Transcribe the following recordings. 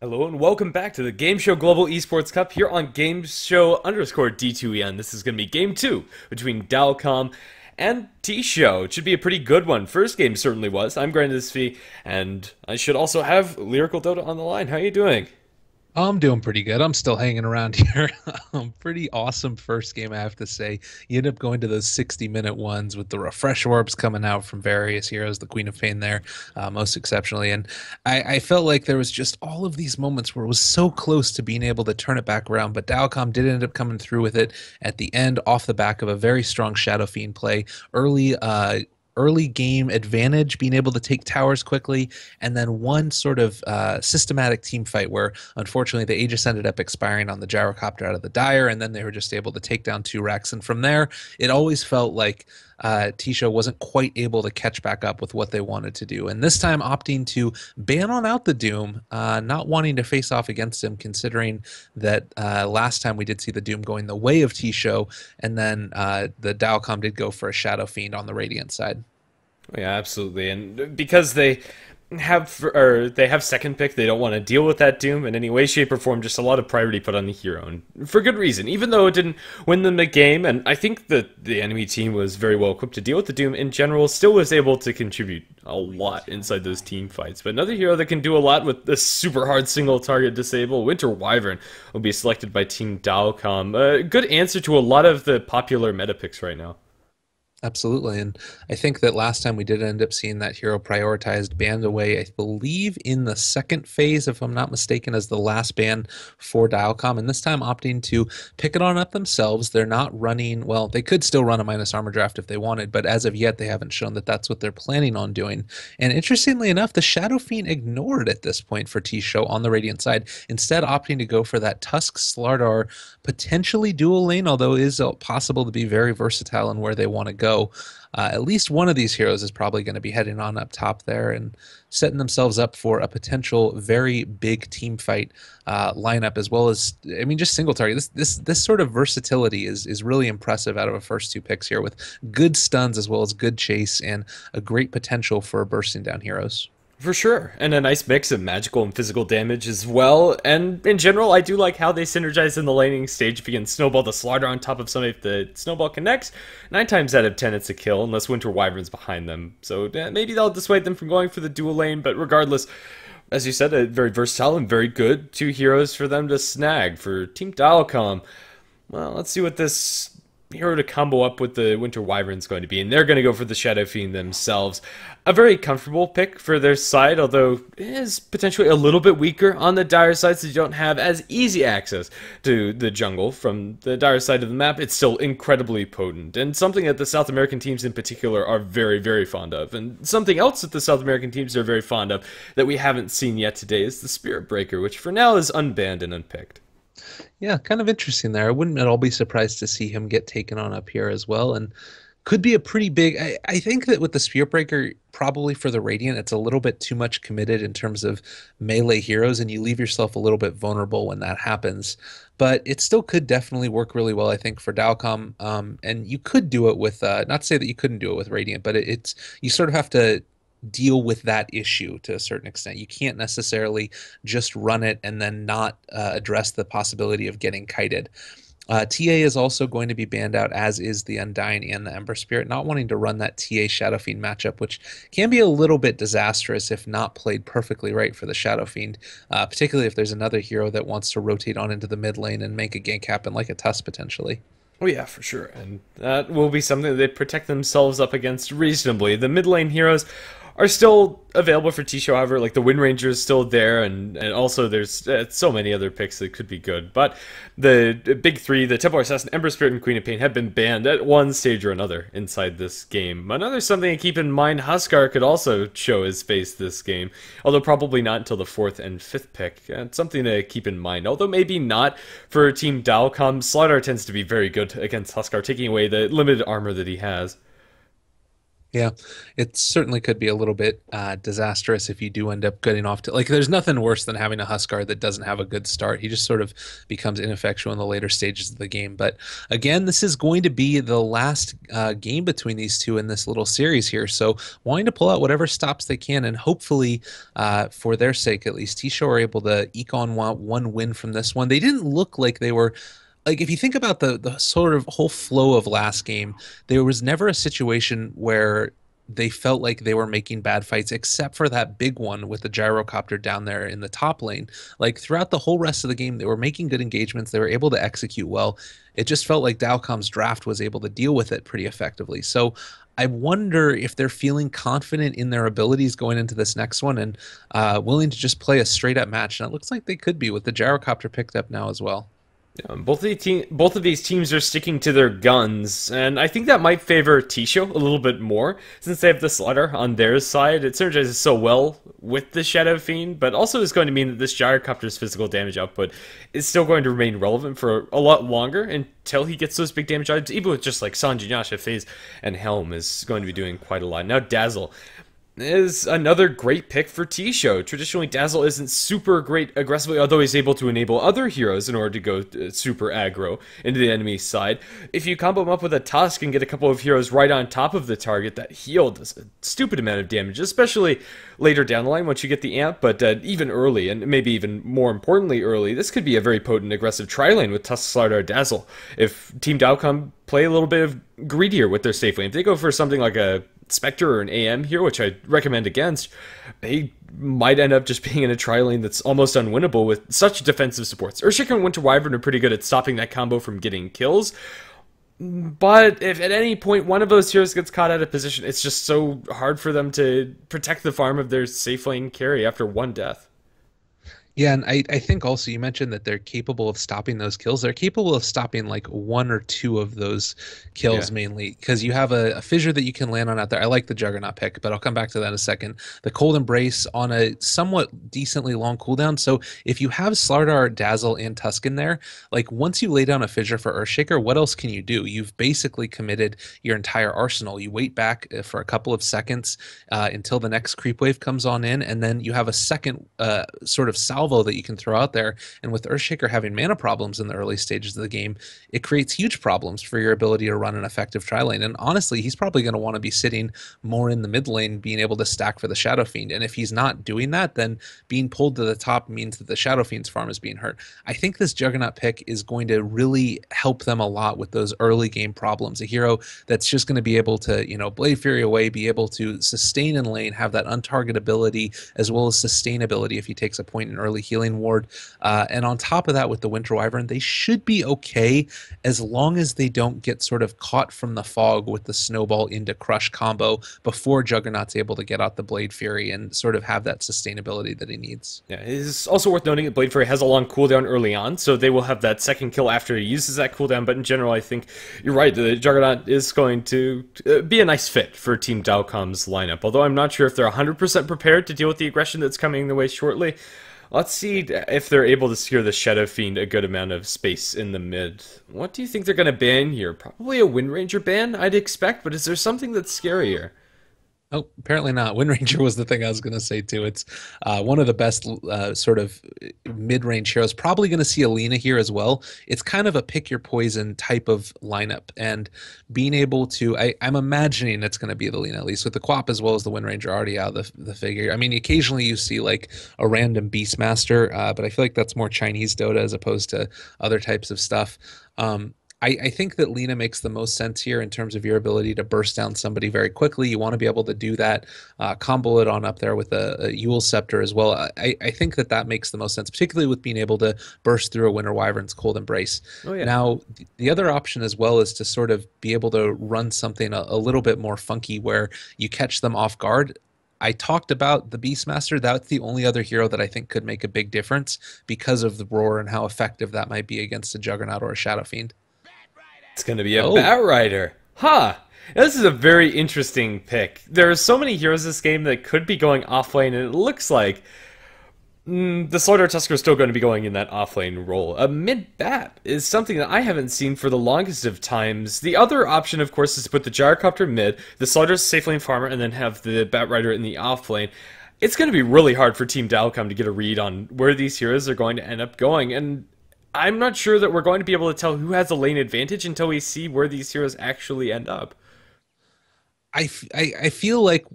Hello and welcome back to the GameShow Global Esports Cup here on GameShow underscore D2EN. This is going to be game 2 between Dilecom and TShow. It should be a pretty good one. First game certainly was. I'm Grandis and I should also have Lyrical Dota on the line. How are you doing? I'm doing pretty good. I'm still hanging around here. Pretty awesome first game, I have to say. You end up going to those 60-minute ones with the refresh orbs coming out from various heroes, the Queen of Pain there, most exceptionally. And I felt like there was just all of these moments where it was so close to being able to turn it back around, but Dalcom did end up coming through with it at the end off the back of a very strong Shadow Fiend play. Early game advantage, being able to take towers quickly, and then one sort of systematic team fight where unfortunately the Aegis ended up expiring on the gyrocopter out of the Dire, and then they were just able to take down 2 Rex. And from there, it always felt like TShow wasn't quite able to catch back up with what they wanted to do. And this time opting to ban on out the Doom, not wanting to face off against him, considering that last time we did see the Doom going the way of TShow, and then the Dalcom did go for a Shadow Fiend on the Radiant side. Yeah, absolutely. And because they have second pick, they don't want to deal with that Doom in any way, shape, or form. Just a lot of priority put on the hero, and for good reason. Even though it didn't win them the game, and I think that the enemy team was very well equipped to deal with the Doom in general, still was able to contribute a lot inside those team fights. But another hero that can do a lot with this super hard single target disable, Winter Wyvern, will be selected by Team Dalcom. A good answer to a lot of the popular meta picks right now. Absolutely. And I think that last time we did end up seeing that hero prioritized banned away, I believe in the second phase, if I'm not mistaken, as the last ban for Dialcom. And this time opting to pick it on up themselves. They're not running, well, they could still run a minus armor draft if they wanted, but as of yet, they haven't shown that that's what they're planning on doing. And interestingly enough, the Shadow Fiend ignored at this point for TShow on the Radiant side, instead opting to go for that Tusk Slardar potentially dual lane, although it is possible to be very versatile in where they want to go. At least one of these heroes is probably going to be heading on up top there and setting themselves up for a potential very big team fight lineup, as well as, I mean, just single target. This sort of versatility is really impressive out of a first 2 picks here, with good stuns as well as good chase and a great potential for bursting down heroes. For sure, and a nice mix of magical and physical damage as well. And in general, I do like how they synergize in the laning stage. If you can snowball the Slardar on top of somebody, if the snowball connects, 9 times out of 10 it's a kill, unless Winter Wyvern's behind them. So maybe that'll dissuade them from going for the dual lane, but regardless, as you said, a very versatile and very good 2 heroes for them to snag for Team Dialcom. Well, let's see what this hero to combo up with the Winter Wyvern's going to be, and they're going to go for the Shadow Fiend themselves. A very comfortable pick for their side, although it is potentially a little bit weaker on the Dire side, so you don't have as easy access to the jungle from the Dire side of the map. It's still incredibly potent, and something that the South American teams in particular are very, very fond of. And something else that the South American teams are very fond of that we haven't seen yet today is the Spirit Breaker, which for now is unbanned and unpicked. Yeah, kind of interesting there. I wouldn't at all be surprised to see him get taken on up here as well. And could be a pretty big. I think that with the Spirit Breaker, probably for the Radiant, it's a little bit too much committed in terms of melee heroes, and you leave yourself a little bit vulnerable when that happens. But it still could definitely work really well, I think, for Dalcom. And you could do it with, not to say that you couldn't do it with Radiant, but it's, you sort of have to deal with that issue to a certain extent. You can't necessarily just run it and then not address the possibility of getting kited. TA is also going to be banned out, as is the Undying and the Ember Spirit, not wanting to run that TA Shadow Fiend matchup, which can be a little bit disastrous if not played perfectly right for the Shadow Fiend, particularly if there's another hero that wants to rotate on into the mid lane and make a gank happen, like a Tusk potentially. Oh yeah, for sure, and that will be something that they protect themselves up against reasonably. The mid lane heroes are still available for TShow, however, like the Wind Ranger is still there, and also there's so many other picks that could be good. But the big 3, the Templar Assassin, Ember Spirit, and Queen of Pain, have been banned at one stage or another inside this game. Another something to keep in mind, Huskar could also show his face this game, although probably not until the 4th and 5th pick. It's something to keep in mind, although maybe not for Team Dalcom. Slardar tends to be very good against Huskar, taking away the limited armor that he has. Yeah, it certainly could be a little bit disastrous if you do end up getting off to like. There's nothing worse than having a Huskar that doesn't have a good start. He just sort of becomes ineffectual in the later stages of the game. But again, this is going to be the last game between these two in this little series here. So wanting to pull out whatever stops they can, and hopefully, for their sake at least, TShow are able to eke on one win from this one. They didn't look like they were like if you think about the sort of whole flow of last game, there was never a situation where they felt like they were making bad fights except for that big one with the gyrocopter down there in the top lane. Like throughout the whole rest of the game, they were making good engagements. They were able to execute well. It just felt like Dilecom's draft was able to deal with it pretty effectively. So I wonder if they're feeling confident in their abilities going into this next one and willing to just play a straight up match. And it looks like they could be with the gyrocopter picked up now as well. Both of these teams are sticking to their guns, and I think that might favor TShow a little bit more, since they have the Slaughter on their side. It synergizes so well with the Shadow Fiend, but also is going to mean that this Gyrocopter's physical damage output is still going to remain relevant for a lot longer until he gets those big damage items, even with just like Sanjin, Yasha, FaZe, and Helm is going to be doing quite a lot. Now Dazzle is another great pick for TShow. Traditionally, Dazzle isn't super great aggressively, although he's able to enable other heroes in order to go super aggro into the enemy side. If you combo him up with a Tusk and get a couple of heroes right on top of the target, that heal does a stupid amount of damage, especially later down the line once you get the amp, but even early, and maybe even more importantly early, this could be a very potent aggressive tri-lane with Tusk, Slardar, Dazzle. If Team Dilecom play a little bit of greedier with their safe lane, if they go for something like a Spectre or an AM here, which I recommend against, they might end up just being in a tri-lane that's almost unwinnable with such defensive supports. Earthshaker and Winter Wyvern are pretty good at stopping that combo from getting kills, but if at any point one of those heroes gets caught out of position, it's just so hard for them to protect the farm of their safe lane carry after one death. Yeah, and I think also you mentioned that they're capable of stopping those kills. They're capable of stopping like one or two of those kills Yeah. mainly because you have a fissure that you can land on out there. I like the Juggernaut pick, but I'll come back to that in a second. The Cold Embrace on a somewhat decently long cooldown. So if you have Slardar, Dazzle, and Tusk in there, like once you lay down a fissure for Earthshaker, what else can you do? You've basically committed your entire arsenal. You wait back for a couple of seconds until the next creep wave comes on in, and then you have a second sort of salvo that you can throw out there. And with Earthshaker having mana problems in the early stages of the game, it creates huge problems for your ability to run an effective tri lane. And honestly, he's probably going to want to be sitting more in the mid lane, being able to stack for the Shadow Fiend. And if he's not doing that, then being pulled to the top means that the Shadow Fiend's farm is being hurt. I think this Juggernaut pick is going to really help them a lot with those early game problems. A hero that's just going to be able to, Blade Fury away, be able to sustain in lane, have that untargetability as well as sustainability if he takes a point in early healing ward. And on top of that, with the Winter Wyvern, they should be okay as long as they don't get sort of caught from the fog with the Snowball into Crush combo before Juggernaut's able to get out the Blade Fury and sort of have that sustainability that he needs. Yeah, it is also worth noting that Blade Fury has a long cooldown early on, so they will have that second kill after he uses that cooldown, but in general, I think you're right, the Juggernaut is going to be a nice fit for Team Dilecom's lineup, although I'm not sure if they're 100% prepared to deal with the aggression that's coming their way shortly. Let's see if they're able to secure the Shadow Fiend a good amount of space in the mid. What do you think they're going to ban here? Probably a Wind Ranger ban, I'd expect, but is there something that's scarier? Oh, apparently not. Wind Ranger was the thing I was going to say too. It's one of the best sort of mid-range heroes. Probably going to see Alina here as well. It's kind of a pick your poison type of lineup, and being able to, I'm imagining it's going to be the Alina, at least with the Quap as well as the Wind Ranger already out of the figure. I mean, occasionally you see like a random Beastmaster, but I feel like that's more Chinese Dota as opposed to other types of stuff. I think that Lina makes the most sense here in terms of your ability to burst down somebody very quickly. You want to be able to do that, combo it on up there with a Yule Scepter as well. I think that makes the most sense, particularly with being able to burst through a Winter Wyvern's Cold Embrace. Oh, yeah. Now, the other option as well is to sort of be able to run something a little bit more funky where you catch them off guard. I talked about the Beastmaster. That's the only other hero that I think could make a big difference because of the Roar and how effective that might be against a Juggernaut or a Shadow Fiend. It's going to be a Batrider. Huh. This is a very interesting pick. There are so many heroes in this game that could be going offlane, and it looks like The Slardar Tusker is still going to be going in that offlane role. A mid-bat is something that I haven't seen for the longest of times. The other option, of course, is to put the Gyrocopter mid, the Slardar's safe lane farmer, and then have the Bat Rider in the offlane. It's going to be really hard for Team Dilecom to get a read on where these heroes are going to end up going, and I'm not sure that we're going to be able to tell who has a lane advantage until we see where these heroes actually end up. I feel like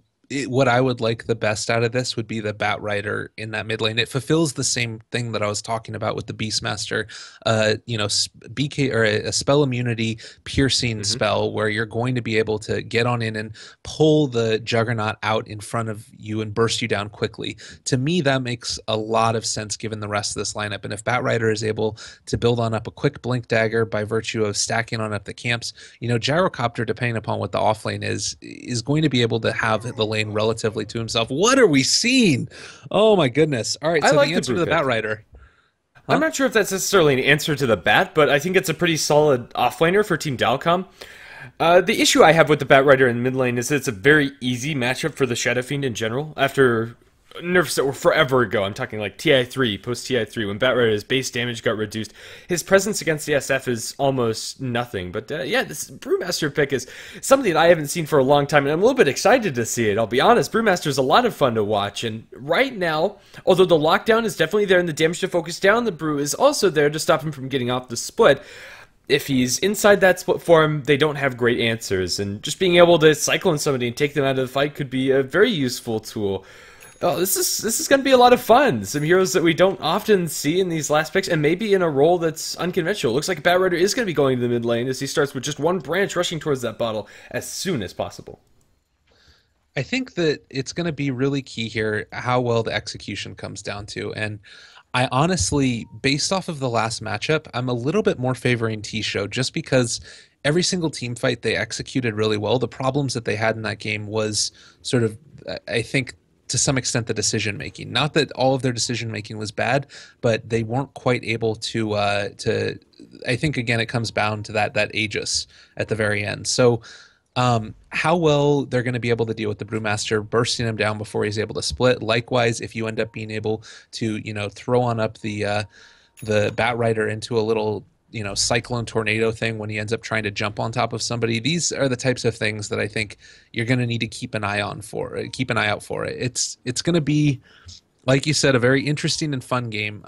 what I would like the best out of this would be the Bat Rider in that mid lane. It fulfills the same thing that I was talking about with the Beastmaster, BK or a spell immunity piercing spell where you're going to be able to get on in and pull the Juggernaut out in front of you and burst you down quickly. To me, that makes a lot of sense given the rest of this lineup. And if Bat Rider is able to build on up a quick Blink Dagger by virtue of stacking on up the camps, Gyrocopter, depending upon what the offlane is going to be able to have the lane relatively to himself. What are we seeing? Oh my goodness. All right, so the answer to the Bat Rider. I'm not sure if that's necessarily an answer to the Bat, but I think it's a pretty solid offlaner for Team Dilecom. The issue I have with the Bat Rider in mid lane is that it's a very easy matchup for the Shadow Fiend in general. After nerfs that were forever ago, I'm talking like TI3, post TI3, when Bat Rider's base damage got reduced, his presence against the SF is almost nothing. But yeah, this Brewmaster pick is something that I haven't seen for a long time, and I'm a little bit excited to see it. I'll be honest, Brewmaster's a lot of fun to watch, and right now, although the lockdown is definitely there and the damage to focus down, the Brew is also there to stop him from getting off the split. If he's inside that split form, they don't have great answers, and just being able to cycle in somebody and take them out of the fight could be a very useful tool. Oh, this is going to be a lot of fun. Some heroes that we don't often see in these last picks, and maybe in a role that's unconventional. Looks like Bat Rider is going to be going to the mid lane as he starts with just one branch rushing towards that bottle as soon as possible. I think that it's going to be really key here how well the execution comes down to. And I honestly, based off of the last matchup, I'm a little bit more favoring TShow just because every single team fight they executed really well. The problems that they had in that game was sort of, I think, to some extent, the decision making. Not that all of their decision making was bad, but they weren't quite able to. I think again, it comes down to that Aegis at the very end. So, how well they're going to be able to deal with the Brewmaster bursting him down before he's able to split. Likewise, if you end up being able to, throw on up the Bat Rider into a little cyclone tornado thing when he ends up trying to jump on top of somebody. These are the types of things that I think you're going to need to keep an eye out for it. It's going to be, like you said, a very interesting and fun game.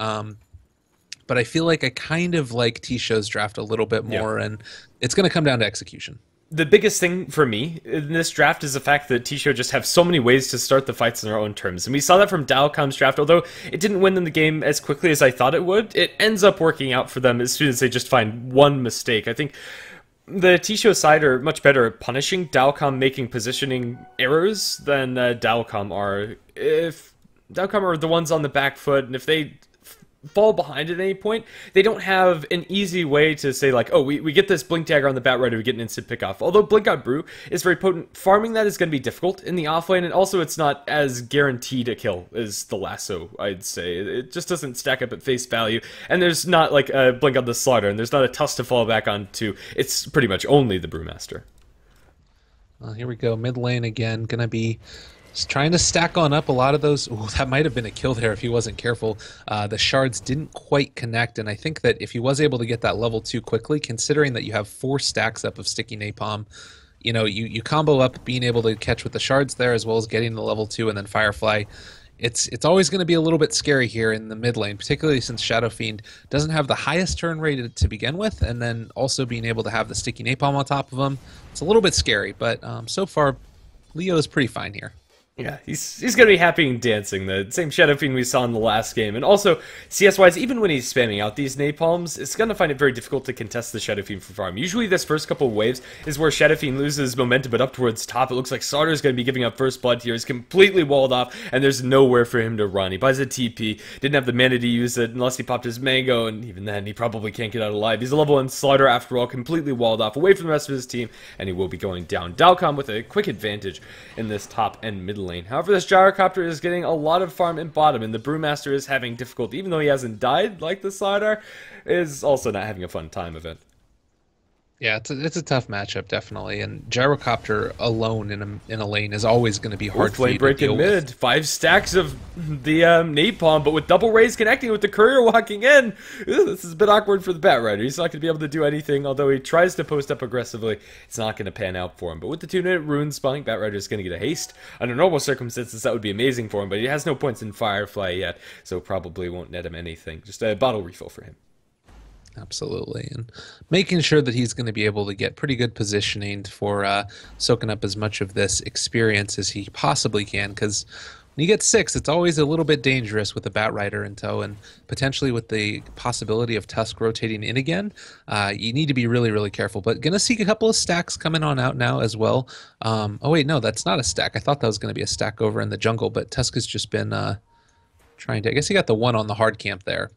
But I feel like I kind of like TShow's draft a little bit more, and it's going to come down to execution. The biggest thing for me in this draft is the fact that TShow just have so many ways to start the fights on their own terms. And we saw that from Dilecom's draft. Although it didn't win them the game as quickly as I thought it would, it ends up working out for them as soon as they just find one mistake. I think the TShow side are much better at punishing Dilecom making positioning errors than Dilecom are. If Dilecom are the ones on the back foot, and if they fall behind at any point, they don't have an easy way to say like, oh, we get this Blink Dagger on the Bat Rider, we get an instant pick off. Although Blink on Brew is very potent, farming that is going to be difficult in the offlane, and also it's not as guaranteed a kill as the Lasso, I'd say. It just doesn't stack up at face value, and there's not like a Blink on the Slaughter, and there's not a Tusk to fall back onto. It's pretty much only the Brewmaster. Well, here we go, mid lane again, gonna be just trying to stack on up a lot of those. Ooh, that might have been a kill there if he wasn't careful. The shards didn't quite connect, and I think that if he was able to get that level 2 quickly, considering that you have 4 stacks up of Sticky Napalm, you combo up being able to catch with the shards there as well as getting the level 2 and then Firefly. It's always going to be a little bit scary here in the mid lane, particularly since Shadow Fiend doesn't have the highest turn rate to begin with, and then also being able to have the Sticky Napalm on top of him. It's a little bit scary, but so far, Leo is pretty fine here. Yeah, he's going to be happy and dancing, the same Shadow Fiend we saw in the last game. And also, CS-wise, even when he's spamming out these napalms, it's going to find it very difficult to contest the Shadow Fiend for farm. Usually this first couple of waves is where Shadow Fiend loses momentum, but up towards top, it looks like Slardar going to be giving up first blood here. He's completely walled off, and there's nowhere for him to run. He buys a TP, didn't have the mana to use it unless he popped his Mango, and even then, he probably can't get out alive. He's a level 1 Slardar after all, completely walled off, away from the rest of his team, and he will be going down. Dilecom with a quick advantage in this top and mid lane. However, this Gyrocopter is getting a lot of farm in bottom, and the Brewmaster is having difficulty, even though he hasn't died like the Slardar, is also not having a fun time of it. Yeah, it's a tough matchup, definitely. And Gyrocopter alone in a lane is always going to be hard for Flame you to break in deal with. mid. 5 stacks of the napalm, but with double rays connecting with the courier walking in. Ooh, this is a bit awkward for the Batrider. He's not going to be able to do anything, although he tries to post up aggressively. It's not going to pan out for him. But with the 2-minute rune spawning, Batrider is going to get a haste. Under normal circumstances, that would be amazing for him, but he has no points in Firefly yet, so probably won't net him anything. Just a bottle refill for him. Absolutely. And making sure that he's going to be able to get pretty good positioning for soaking up as much of this experience as he possibly can. Because when you get 6, it's always a little bit dangerous with a Batrider in tow. And potentially with the possibility of Tusk rotating in again, you need to be really, really careful. But going to see a couple of stacks coming on out now as well. Oh, wait, no, that's not a stack. I thought that was going to be a stack over in the jungle. But Tusk has just been trying to... I guess he got the 1 on the hard camp there.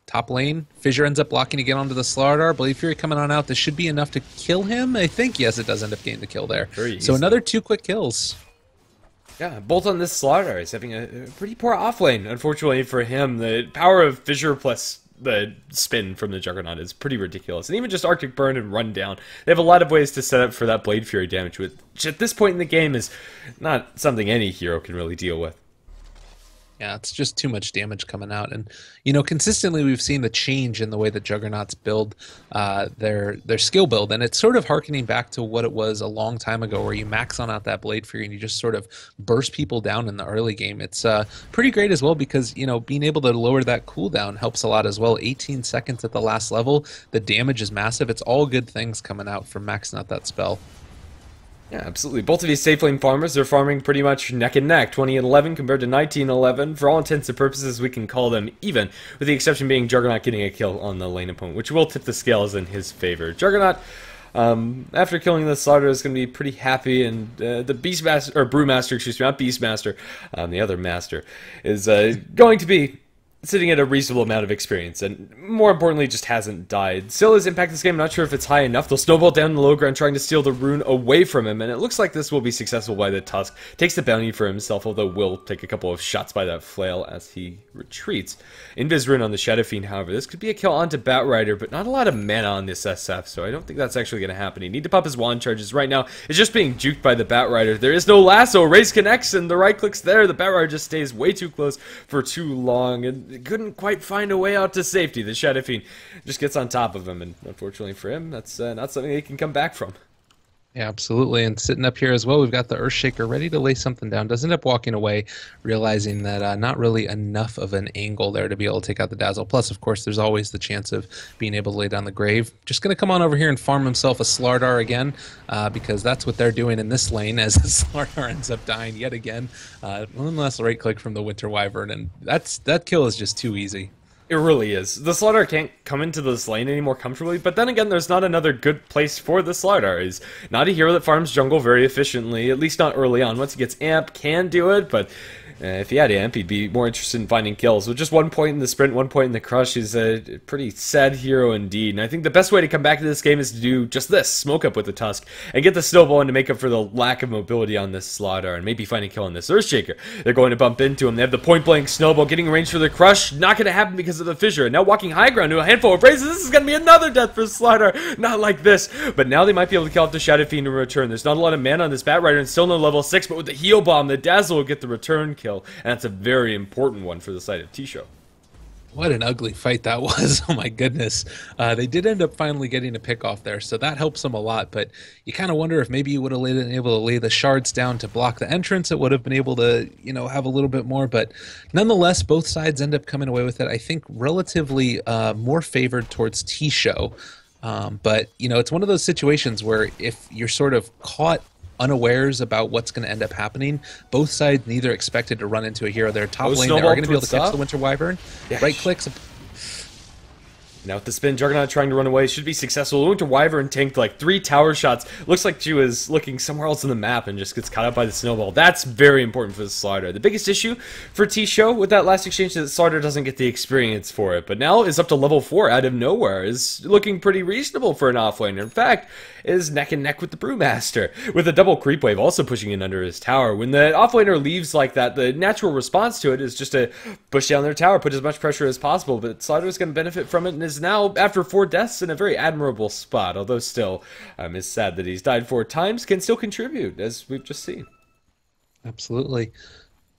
Top lane, Fissure ends up blocking to get onto the Slardar. Blade Fury coming on out. This should be enough to kill him. I think, yes, it does end up getting the kill there. So another 2 quick kills. Yeah, both on this Slardar. He's having a pretty poor offlane, unfortunately for him. The power of Fissure plus the spin from the Juggernaut is pretty ridiculous. And even just Arctic Burn and Rundown, they have a lot of ways to set up for that Blade Fury damage, which at this point in the game is not something any hero can really deal with. Yeah, it's just too much damage coming out. And, you know, consistently we've seen the change in the way that Juggernauts build their skill build. And it's sort of harkening back to what it was a long time ago where you max on out that Blade Fury and you just sort of burst people down in the early game. It's pretty great as well because, you know, being able to lower that cooldown helps a lot as well. 18 seconds at the last level. The damage is massive. It's all good things coming out from maxing out that spell. Yeah, absolutely. Both of these safe lane farmers are farming pretty much neck and neck, 20 and 11 compared to 19 and 11. For all intents and purposes, we can call them even, with the exception being Juggernaut getting a kill on the lane opponent, which will tip the scales in his favor. Juggernaut, after killing the Slardar, is going to be pretty happy, and the Beastmaster, or Brewmaster, excuse me, not Beastmaster, the other master, is going to be sitting at a reasonable amount of experience, and more importantly, just hasn't died. Still his impact this game, I'm not sure if it's high enough. They'll snowball down the low ground trying to steal the rune away from him, and it looks like this will be successful by the Tusk. Takes the bounty for himself, although will take a couple of shots by that flail as he retreats. Invis rune on the Shadow Fiend, however. This could be a kill onto Batrider, but not a lot of mana on this SF, so I don't think that's actually going to happen. He need to pop his wand charges right now. It's just being juked by the Batrider. There is no lasso. Raze connects, and the right click's there. The Batrider just stays way too close for too long, and couldn't quite find a way out to safety. The Shadow Fiend just gets on top of him, and unfortunately for him, that's not something he can come back from. Yeah, absolutely. And sitting up here as well, we've got the Earthshaker ready to lay something down. Does end up walking away, realizing that not really enough of an angle there to be able to take out the Dazzle. Plus, of course, there's always the chance of being able to lay down the Grave. Just going to come on over here and farm himself a Slardar again, because that's what they're doing in this lane as the Slardar ends up dying yet again. One last right click from the Winter Wyvern, and that kill is just too easy. It really is. The Slardar can't come into this lane any more comfortably, but then again, there's not another good place for the Slardar. He's not a hero that farms jungle very efficiently, at least not early on. Once he gets amp, can do it, but if he had amp, he'd be more interested in finding kills. With just 1 point in the sprint, 1 point in the crush, he's a pretty sad hero indeed. And I think the best way to come back to this game is to do just this, smoke up with the Tusk, and get the snowball in to make up for the lack of mobility on this Slardar, and maybe find a kill on this Earthshaker. They're going to bump into him. They have the point-blank snowball, getting range for the crush, not going to happen because of the Fissure. And now walking high ground to a handful of raises. This is going to be another death for Slardar. Not like this, but now they might be able to kill off the Shadow Fiend in return. There's not a lot of mana on this Batrider, and still no level 6, but with the heal bomb, the Dazzle will get the return kill, and that's a very important one for the side of TShow. What an ugly fight that was. Oh my goodness. They did end up finally getting a pick off there, so that helps them a lot, but you kind of wonder if maybe you would have been able to lay the shards down to block the entrance. It would have been able to, you know, have a little bit more, but nonetheless, both sides end up coming away with it. I think relatively more favored towards TShow, but, you know, it's one of those situations where if you're sort of caught unawares about what's going to end up happening. Both sides neither expected to run into a hero. Their top lane, they are going to be able to catch the Winter Wyvern. Yeah. Right clicks. Now with the spin, Juggernaut trying to run away should be successful. Winter Wyvern tanked like 3 tower shots. Looks like she was looking somewhere else on the map and just gets caught up by the snowball. That's very important for the Slardar. The biggest issue for TShow with that last exchange is that Slardar doesn't get the experience for it. But now is up to level 4 out of nowhere. Is looking pretty reasonable for an offlaner. In fact, is neck and neck with the Brewmaster, with a double creep wave also pushing in under his tower. When the offlaner leaves like that, the natural response to it is just to push down their tower, put as much pressure as possible. But Slardar is going to benefit from it in his is now, after 4 deaths, in a very admirable spot, although still, is sad that he's died 4 times, can still contribute, as we've just seen. Absolutely.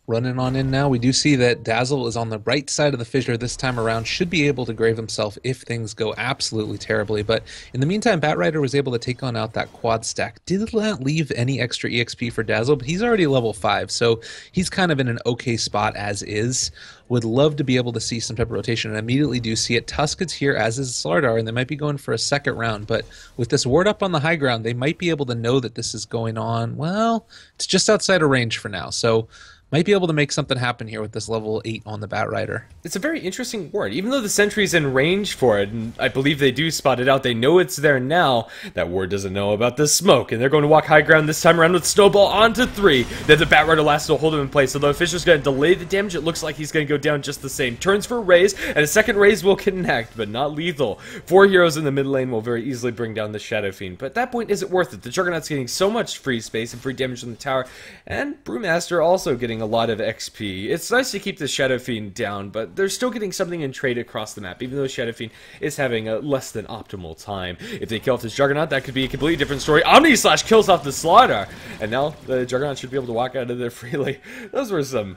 Running on in now, we do see that Dazzle is on the right side of the fissure this time around, should be able to grave himself if things go absolutely terribly. But in the meantime, Batrider was able to take on out that quad stack. Did not leave any extra EXP for Dazzle, but he's already level 5, so he's kind of in an okay spot as is. Would love to be able to see some type of rotation, and immediately do see it. Tusket's here, as is Slardar, and they might be going for a second round, but with this ward up on the high ground, they might be able to know that this is going on. Well, it's just outside of range for now, so might be able to make something happen here with this level 8 on the Batrider. It's a very interesting ward. Even though the sentry's in range for it, and I believe they do spot it out, they know it's there now, that ward doesn't know about the smoke, and they're going to walk high ground this time around with Snowball onto 3. Then the Batrider last will hold him in place, although Fisher's going to delay the damage. It looks like he's going to go down just the same. Turns for Raze, and a second Raze will connect, but not lethal. 4 heroes in the mid lane will very easily bring down the Shadow Fiend, but at that point, is it worth it? The Juggernaut's getting so much free space and free damage on the tower, and Brewmaster also getting a lot of XP. It's nice to keep the Shadow Fiend down, but they're still getting something in trade across the map, even though Shadow Fiend is having a less than optimal time. If they kill off this Juggernaut, that could be a completely different story. Omni Slash kills off the Slaughter, and now the Juggernaut should be able to walk out of there freely. Those were some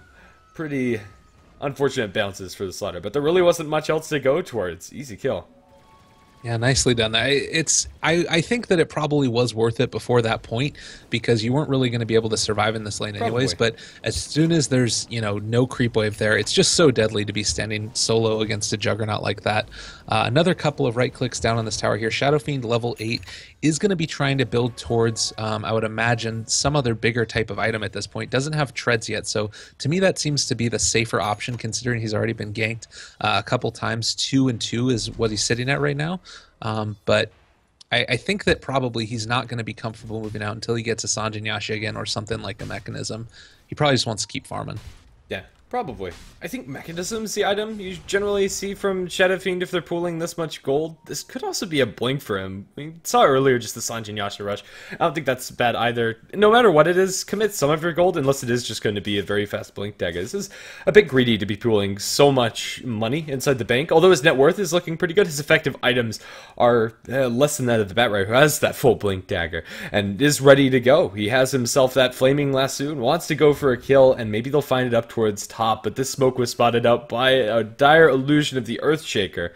pretty unfortunate bounces for the Slaughter, but there really wasn't much else to go towards. Easy kill. Yeah, nicely done. I think that it probably was worth it before that point, because you weren't really going to be able to survive in this lane anyways. But as soon as there's, no creep wave there, it's just so deadly to be standing solo against a Juggernaut like that. Another couple of right clicks down on this tower here. Shadow Fiend level 8 is going to be trying to build towards, I would imagine, some other bigger type of item at this point. Doesn't have treads yet, so to me that seems to be the safer option, considering he's already been ganked a couple times. 2 and 2 is what he's sitting at right now. But I think that probably he's not going to be comfortable moving out until he gets a Sanjin Yashi again or something like a Mechanism. He probably just wants to keep farming. Yeah, probably. I think Mechanism's the item you generally see from Shadow Fiend if they're pooling this much gold. This could also be a blink for him. We saw earlier just the Sanjin Yashi rush. I don't think that's bad either. No matter what it is, commit some of your gold, unless it is just going to be a very fast blink dagger. This is a bit greedy to be pooling so much money inside the bank. Although his net worth is looking pretty good, his effective items are less than that of the Batrider, who has that full blink dagger and is ready to go. He has himself that flaming lasso and wants to go for a kill, and maybe they'll find it up towards top, but this smoke was spotted out by a dire illusion of the Earthshaker,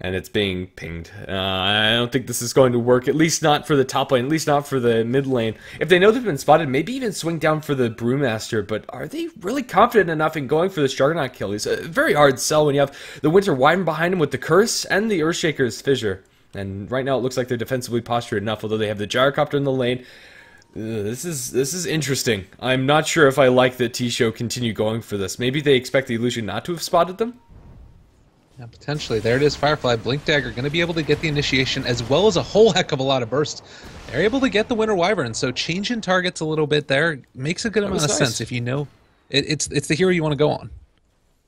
and it's being pinged. I don't think this is going to work, at least not for the top lane, at least not for the mid lane. If they know they've been spotted, maybe even swing down for the Brewmaster, but are they really confident enough in going for this Juggernaut kill? He's a very hard sell when you have the Winter Wyvern behind him with the Curse and the Earthshaker's Fissure. And right now it looks like they're defensively postured enough, although they have the Gyrocopter in the lane. This is interesting. I'm not sure if I like that TShow continue going for this. Maybe they expect the illusion not to have spotted them? Yeah, potentially. There it is, Firefly. Blink Dagger going to be able to get the initiation as well as a whole heck of a lot of burst. They're able to get the Winter Wyvern, so changing targets a little bit there makes a good amount of sense if you know it's the hero you want to go on.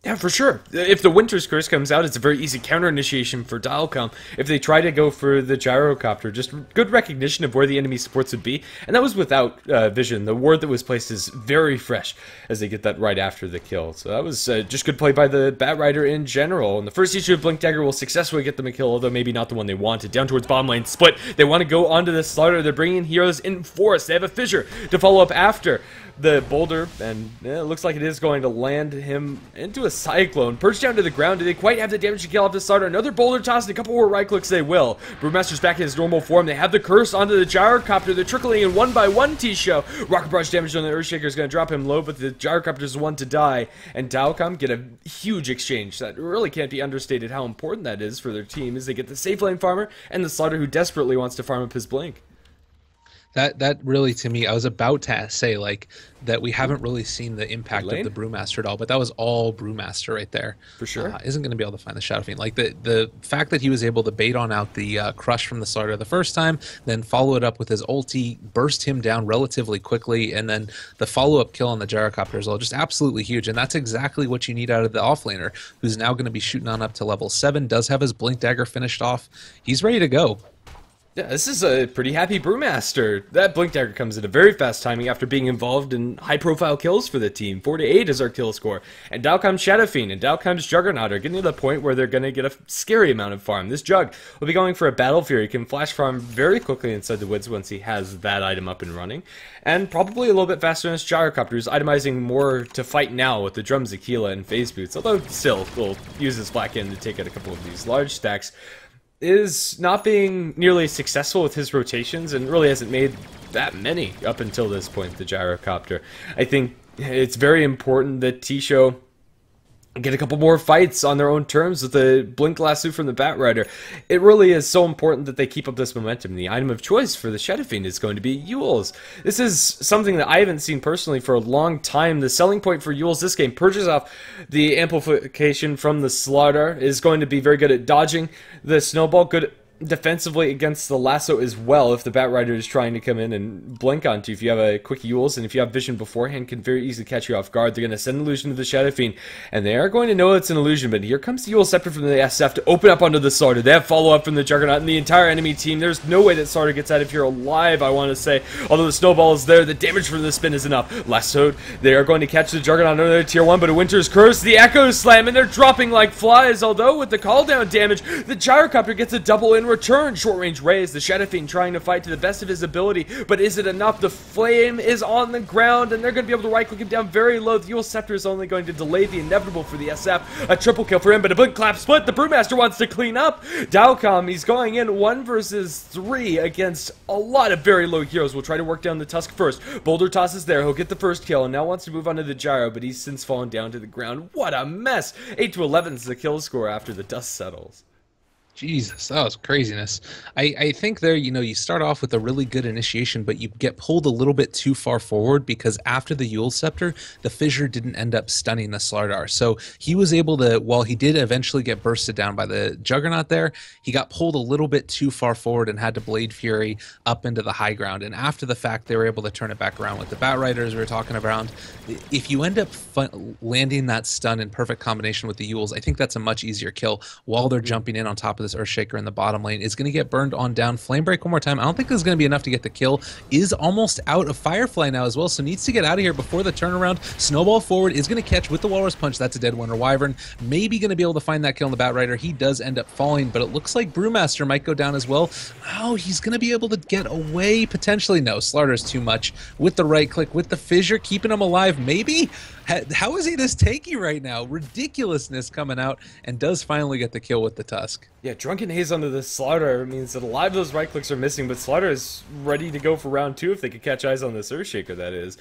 Yeah, for sure. If the Winter's Curse comes out, it's a very easy counter initiation for Dilecom. If they try to go for the Gyrocopter, just good recognition of where the enemy supports would be. And that was without vision. The ward that was placed is very fresh as they get that right after the kill. So that was just good play by the Batrider in general. And the first issue of Blink Dagger will successfully get them a kill, although maybe not the one they wanted. Down towards bottom lane split. They want to go onto the Slaughter. They're bringing heroes in force. They have a Fissure to follow up after the boulder, and it looks like it is going to land him into a Cyclone. Perched down to the ground. Do they quite have the damage to kill off the Slaughter? Another boulder toss and a couple more right clicks, they will. Brewmaster's back in his normal form. They have the Curse onto the Gyrocopter. They're trickling in one by one, TShow. Rocket Barrage damage on the Earthshaker is going to drop him low, but the Gyrocopter is the one to die. And Dilecom get a huge exchange. That really can't be understated how important that is for their team, as they get the safe lane farmer and the Slaughter who desperately wants to farm up his Blink. That really, to me, I was about to say, like, that we haven't really seen the impact of the Brewmaster at all, but that was all Brewmaster right there. For sure. Isn't going to be able to find the Shadow Fiend. Like, the fact that he was able to bait on out the Crush from the Slaughter the first time, then follow it up with his ulti, burst him down relatively quickly, and then the follow-up kill on the Gyrocopter as well, just absolutely huge, and that's exactly what you need out of the offlaner, who's now going to be shooting on up to level 7, does have his Blink Dagger finished off. He's ready to go. Yeah, this is a pretty happy Brewmaster. That Blink Dagger comes at a very fast timing after being involved in high-profile kills for the team. 4-8 is our kill score. And Dilecom's Shadow Fiend and Dilecom's Juggernaut are getting to the point where they're going to get a scary amount of farm. This Jug will be going for a Battle Fury. He can flash farm very quickly inside the woods once he has that item up and running. And probably a little bit faster than his Gyrocopter, who's itemizing more to fight now with the Drums, Aquila, and Phase Boots. Although still, will use his Black End to take out a couple of these large stacks. Is not being nearly successful with his rotations and really hasn't made that many up until this point, the Gyrocopter. I think it's very important that TShow get a couple more fights on their own terms with the Blink Lasso from the Batrider. It really is so important that they keep up this momentum. The item of choice for the Shadow Fiend is going to be Yules. This is something that I haven't seen personally for a long time. The selling point for Yules this game purges off the amplification from the Slaughter, is going to be very good at dodging the Snowball, good defensively against the lasso as well if the Batrider is trying to come in and blink onto you. If you have a quick Yules and if you have vision beforehand, can very easily catch you off guard. They're going to send an illusion to the Shadow Fiend, and they are going to know it's an illusion, but here comes the Yules Scepter from the SF to open up onto the Slaughter. They have follow-up from the Juggernaut and the entire enemy team. There's no way that Slaughter gets out if you're alive, I want to say. Although the Snowball is there, the damage from the spin is enough. Lassoed, they are going to catch the Juggernaut under their tier 1, but a Winter's Curse, the Echo Slam, and they're dropping like flies, although with the call down damage, the Gyrocopter gets a double in return. Short range raise, the Shadow Fiend trying to fight to the best of his ability, but is it enough? The flame is on the ground, and they're going to be able to right-click him down very low. The Yules Scepter is only going to delay the inevitable for the SF. A triple kill for him, but a Blink Clap split. The Brewmaster wants to clean up. Dilecom, he's going in 1 versus 3 against a lot of very low heroes. We'll try to work down the Tusk first. Boulder Toss is there. He'll get the first kill, and now wants to move on to the Gyro, but he's since fallen down to the ground. What a mess! 8-11 is the kill score after the dust settles. Jesus, that was craziness. I think there, you start off with a really good initiation, but you get pulled a little bit too far forward because after the Yules Scepter, the Fissure didn't end up stunning the Slardar. So he was able to, while he did eventually get bursted down by the Juggernaut there, he got pulled a little bit too far forward and had to Blade Fury up into the high ground. And after the fact, they were able to turn it back around with the Batrider, as we were talking about. If you end up landing that stun in perfect combination with the Yules, I think that's a much easier kill while they're jumping in on top of this Earthshaker in the bottom lane. Is going to get burned on down. Flame Break one more time. I don't think this is going to be enough to get the kill. Is almost out of Firefly now as well, so needs to get out of here before the turnaround. Snowball forward is going to catch with the Walrus Punch. That's a dead Wonder Wyvern. Maybe going to be able to find that kill on the Batrider. He does end up falling, but it looks like Brewmaster might go down as well. Oh, he's going to be able to get away potentially. No, Slaughter's too much. With the right click, with the Fissure, keeping him alive, maybe? How is he this tanky right now? Ridiculousness coming out, and does finally get the kill with the Tusk. Yeah, Drunken Haze onto the Slaughter means that a lot of those right clicks are missing, but Slaughter is ready to go for round 2 if they could catch eyes on this Earthshaker, that is.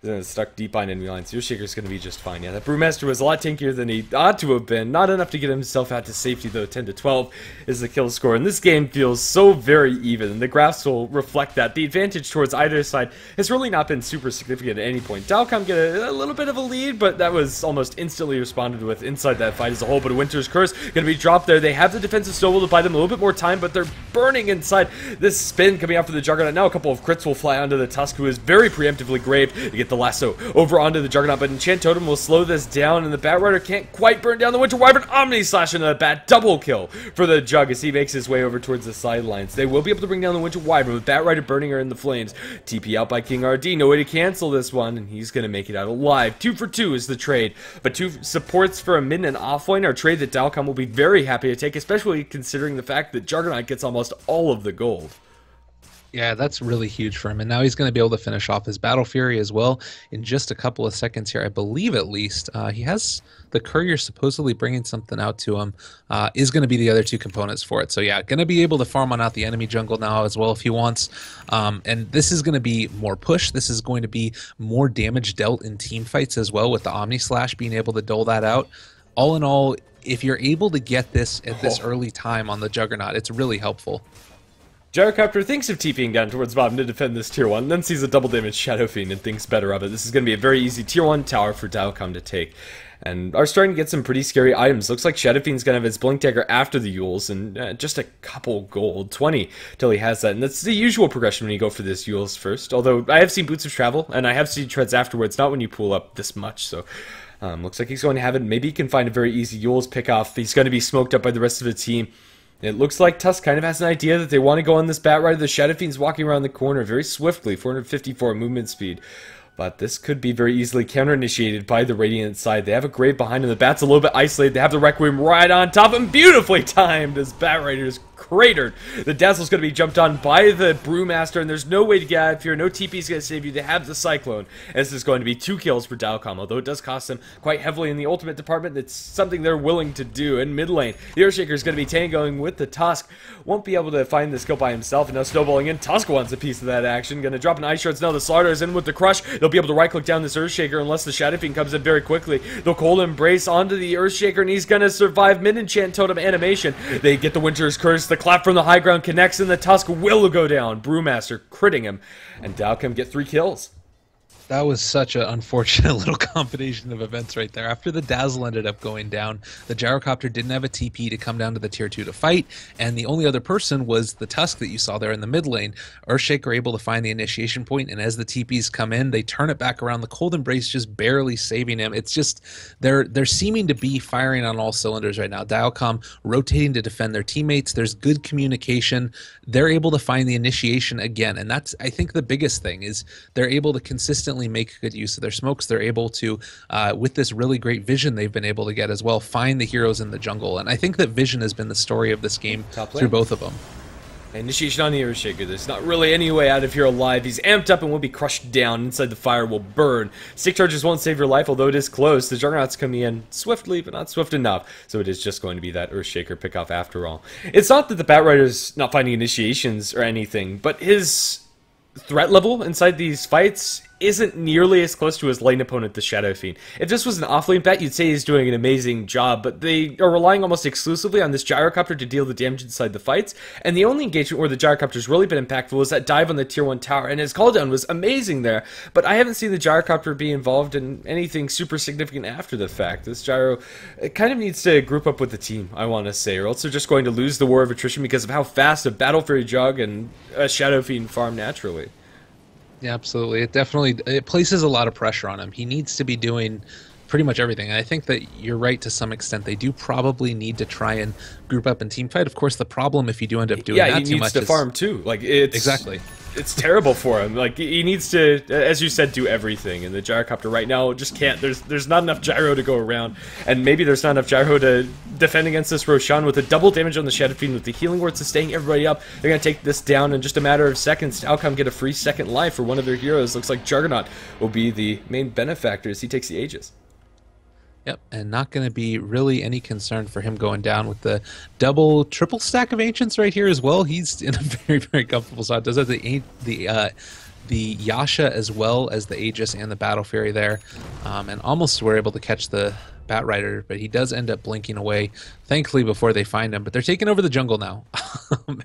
Then stuck deep on enemy lines. Earthshaker's going to be just fine. Yeah, that Brewmaster was a lot tankier than he ought to have been. Not enough to get himself out to safety, though. 10-12 is the kill score. And this game feels so very even, and the graphs will reflect that. The advantage towards either side has really not been super significant at any point. Dilecom get a little bit of a lead, but that was almost instantly responded with inside that fight as a whole. But a Winter's Curse going to be dropped there. They have the defensive snowball to buy them a little bit more time, but they're burning inside. This spin coming out for the Juggernaut. Now a couple of crits will fly onto the Tusk, who is very preemptively graved to get the lasso over onto the Juggernaut, but Enchant Totem will slow this down, and the Batrider can't quite burn down the Winter Wyvern. Omni Slash into the Bat, double kill for the Jug as he makes his way over towards the sidelines. They will be able to bring down the Winter Wyvern with Batrider burning her in the flames. TP out by King RD, no way to cancel this one, and he's going to make it out alive. 2 for 2 is the trade, but 2 supports for a mid and off lane are a trade that Dilecom will be very happy to take, especially considering the fact that Juggernaut gets almost all of the gold. Yeah, that's really huge for him. And now he's going to be able to finish off his Battle Fury as well in just a couple of seconds here, I believe at least. He has the Courier supposedly bringing something out to him, is going to be the other 2 components for it. So yeah, going to be able to farm on out the enemy jungle now as well if he wants. And this is going to be more push. This is going to be more damage dealt in team fights as well, with the Omni Slash being able to dole that out. All in all, if you're able to get this at this early time on the Juggernaut, it's really helpful. Gyrocopter thinks of TPing down towards bottom to defend this tier 1, then sees a double damage Shadow Fiend and thinks better of it. This is going to be a very easy tier 1 tower for Dilecom to take. And are starting to get some pretty scary items. Looks like Shadow Fiend's going to have his Blink Dagger after the Yules, and just a couple gold, 20 till he has that. And that's the usual progression when you go for this Yules first. Although I have seen Boots of Travel, and I have seen Treads afterwards, not when you pull up this much, so... looks like he's going to have it. Maybe he can find a very easy Yules pick off. He's going to be smoked up by the rest of the team. It looks like Tusk kind of has an idea that they want to go on this Bat Rider. The Shadow Fiend's walking around the corner very swiftly, 454 movement speed. But this could be very easily counter-initiated by the Radiant side. They have a Grave behind them. The Bat's a little bit isolated. They have the Requiem right on top of them. Beautifully timed as Bat Rider's cratered. The Dazzle's going to be jumped on by the Brewmaster, and there's no way to get out of here. No TP's going to save you. They have the Cyclone. And this is going to be 2 kills for Dilecom, although it does cost them quite heavily in the ultimate department. It's something they're willing to do. In mid lane, the Earthshaker is going to be tangoing with the Tusk. Won't be able to find the skill by himself, and now snowballing in. Tusk wants a piece of that action. Going to drop an Ice Shards. Now the Slaughter is in with the Crush. They'll be able to right-click down this Earthshaker unless the Shadow Fiend comes in very quickly. The Cold Embrace onto the Earthshaker, and he's going to survive mid-enchant totem animation. They get the Winter's Curse. The clap from the high ground connects, and the Tusk will go down. Brewmaster critting him, and Dilecom get 3 kills. That was such an unfortunate little combination of events right there. After the Dazzle ended up going down, the Gyrocopter didn't have a TP to come down to the tier 2 to fight, and the only other person was the Tusk that you saw there in the mid lane. Earthshaker able to find the initiation point, and as the TPs come in, they turn it back around. The Cold Embrace just barely saving him. It's just, they're seeming to be firing on all cylinders right now. Dilecom rotating to defend their teammates. There's good communication. They're able to find the initiation again, and that's, I think, the biggest thing is they're able to consistently make good use of their smokes. They're able to, with this really great vision they've been able to get as well, find the heroes in the jungle. And I think that vision has been the story of this game through both of them. Initiation on the Earthshaker. There's not really any way out of here alive. He's amped up and will be crushed down. Inside the fire will burn. Stick charges won't save your life, although it is close. The Juggernaut's coming in swiftly, but not swift enough. So it is just going to be that Earthshaker pickoff after all. It's not that the Bat Rider's not finding initiations or anything, but his threat level inside these fights isn't nearly as close to his lane opponent, the Shadow Fiend. If this was an off-lane bat, you'd say he's doing an amazing job, but they are relying almost exclusively on this Gyrocopter to deal the damage inside the fights, and the only engagement where the Gyrocopter's really been impactful is that dive on the tier 1 tower, and his call down was amazing there, but I haven't seen the Gyrocopter be involved in anything super significant after the fact. This Gyro kind of needs to group up with the team, I want to say, or else they're just going to lose the war of attrition because of how fast a Battle Fury Jug and a Shadow Fiend farm naturally. Yeah, absolutely. It places a lot of pressure on him. He needs to be doing pretty much everything. And I think that you're right to some extent. They do probably need to try and group up and team fight. Of course, the problem if you do end up doing that too much, he needs to farm too. Like it's terrible for him. Like he needs to, as you said, do everything. And the Gyrocopter right now just can't. There's not enough gyro to go around, and maybe there's not enough gyro to defend against this Roshan with the double damage on the Shadow Fiend with the healing ward sustaining everybody up. They're gonna take this down in just a matter of seconds. Dilecom get a free second life for one of their heroes. Looks like Juggernaut will be the main benefactor as he takes the Aegis. Yep, and not going to be really any concern for him going down with the triple stack of Ancients right here as well. He's in a very, very comfortable spot. Does have the Yasha as well as the Aegis and the Battle Fury there, and almost were able to catch the Bat Rider, but he does end up blinking away, thankfully, before they find him. But they're taking over the jungle now,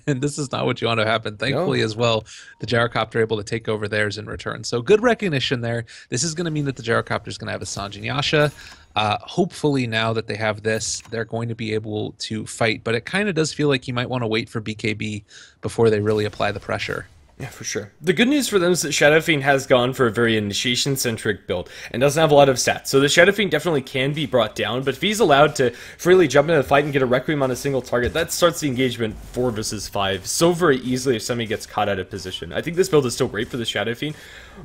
and this is not what you want to happen. Thankfully, as well, the Gyrocopter able to take over theirs in return. So good recognition there. This is going to mean that the Gyrocopter is going to have a Sanjin Yasha. Hopefully now that they have this, they're going to be able to fight, but it kind of does feel like you might want to wait for BKB before they really apply the pressure. Yeah, for sure. The good news for them is that Shadow Fiend has gone for a very initiation-centric build and doesn't have a lot of stats. So the Shadow Fiend definitely can be brought down, but if he's allowed to freely jump into the fight and get a Requiem on a single target, that starts the engagement 4 versus 5 so very easily if somebody gets caught out of position. I think this build is still great for the Shadow Fiend,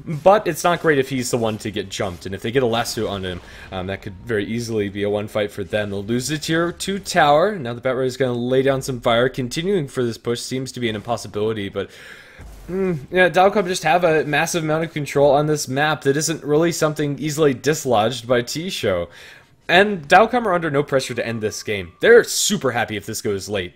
but it's not great if he's the one to get jumped. And if they get a lasso on him, that could very easily be a one fight for them. They'll lose the tier 2 tower. Now the Bat Rider is going to lay down some fire. Continuing for this push seems to be an impossibility, but yeah, Dilecom just have a massive amount of control on this map that isn't really something easily dislodged by TShow. And Dilecom are under no pressure to end this game. They're super happy if this goes late.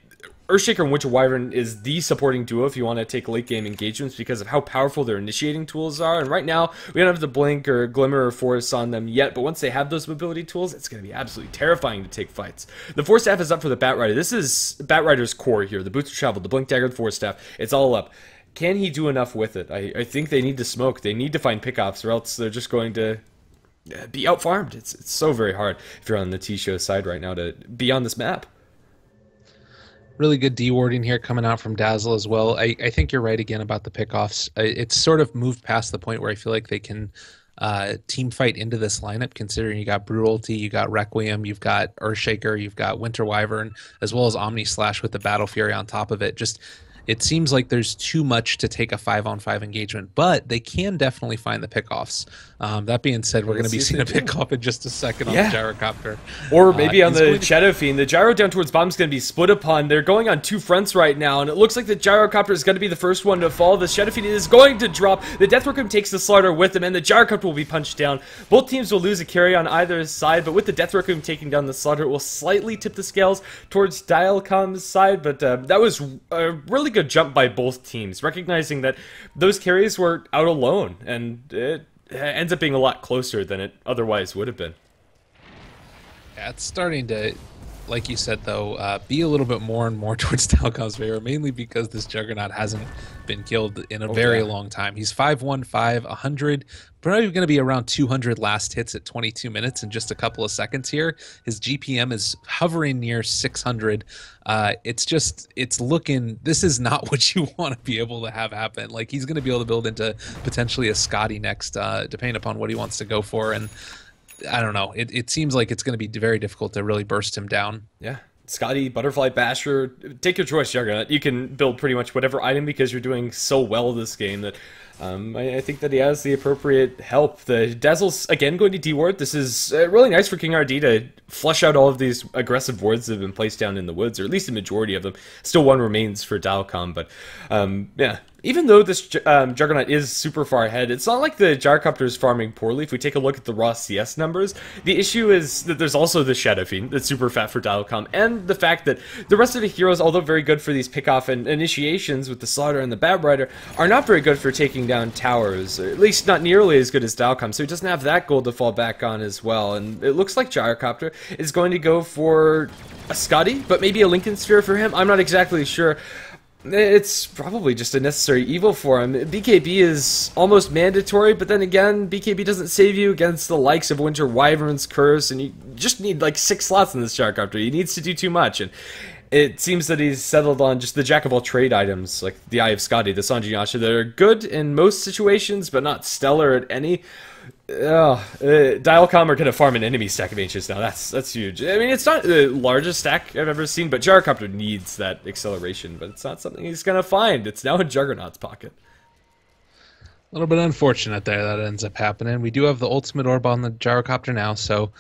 Earthshaker and Winter Wyvern is the supporting duo if you want to take late game engagements because of how powerful their initiating tools are. And right now, we don't have the Blink or Glimmer or Force on them yet, but once they have those mobility tools, it's going to be absolutely terrifying to take fights. The Force Staff is up for the Bat Rider. This is Bat Rider's core here. The Boots of Travel, the Blink Dagger, the Force Staff, it's all up. Can he do enough with it? I think they need to smoke. They need to find pickoffs or else they're just going to be out-farmed. It's so very hard if you're on the TShow side right now to be on this map. Really good D-warding here coming out from Dazzle as well. I think you're right again about the pickoffs. It's sort of moved past the point where I feel like they can team fight into this lineup, considering you got Brutalty, you got Requiem, you've got Earthshaker, you've got Winter Wyvern, as well as Omni Slash with the Battle Fury on top of it. Just it seems like there's too much to take a 5-on-5 engagement, but they can definitely find the pickoffs. That being said, we're going to be seeing a pickoff in just a second on the gyrocopter. Or maybe on the Shadow Fiend. The gyro down towards bottom is going to be split upon. They're going on two fronts right now, and it looks like the gyrocopter is going to be the first one to fall. The Shadow Fiend is going to drop. The Death Requiem takes the slaughter with him, and the gyrocopter will be punched down. Both teams will lose a carry on either side, but with the Death Requiem taking down the slaughter, it will slightly tip the scales towards Dilecom's side, but that was a really good jump by both teams, recognizing that those carries were out alone, and it ends up being a lot closer than it otherwise would have been. Yeah, it's starting to, like you said, though, be a little bit more and more towards Dilecom's favor, mainly because this Juggernaut hasn't been killed in a very long time. He's 5-1-5, 100, probably going to be around 200 last hits at 22 minutes in just a couple of seconds here. His GPM is hovering near 600. It's looking, this is not what you want to be able to have happen. Like, he's going to be able to build into potentially a Scotty next, depending upon what he wants to go for. And I don't know. It seems like it's going to be very difficult to really burst him down. Yeah. Scotty, Butterfly, Basher, take your choice, Juggernaut. You can build pretty much whatever item because you're doing so well this game that I think that he has the appropriate help. The Dazzle's, again, going to D-Ward. This is really nice for King RD to flush out all of these aggressive wards that have been placed down in the woods, or at least a majority of them. Still one remains for Dilecom, but yeah. Even though this Juggernaut is super far ahead, it's not like the Gyrocopter is farming poorly. If we take a look at the raw CS numbers, the issue is that there's also the Shadow Fiend that's super fat for Dilecom, and the fact that the rest of the heroes, although very good for these pickoff and initiations with the Slaughter and the Bat Rider, are not very good for taking down towers, or at least not nearly as good as Dilecom, so he doesn't have that gold to fall back on as well. And it looks like Gyrocopter is going to go for a Scotty, but maybe a Lincoln Sphere for him. I'm not exactly sure. It's probably just a necessary evil for him. BKB is almost mandatory, but then again, BKB doesn't save you against the likes of Winter Wyvern's Curse, and you just need like 6 slots in this Gyrocopter. He needs to do too much, and it seems that he's settled on just the jack-of-all-trade items, like the Eye of Scotty, the Sanji Yasha, that are good in most situations, but not stellar at any. Dilecom are going to farm an enemy stack of Ancients now. That's huge. I mean, it's not the largest stack I've ever seen, but Gyrocopter needs that acceleration, but it's not something he's going to find. It's now in Juggernaut's pocket. A little bit unfortunate there that ends up happening. We do have the ultimate orb on the Gyrocopter now, so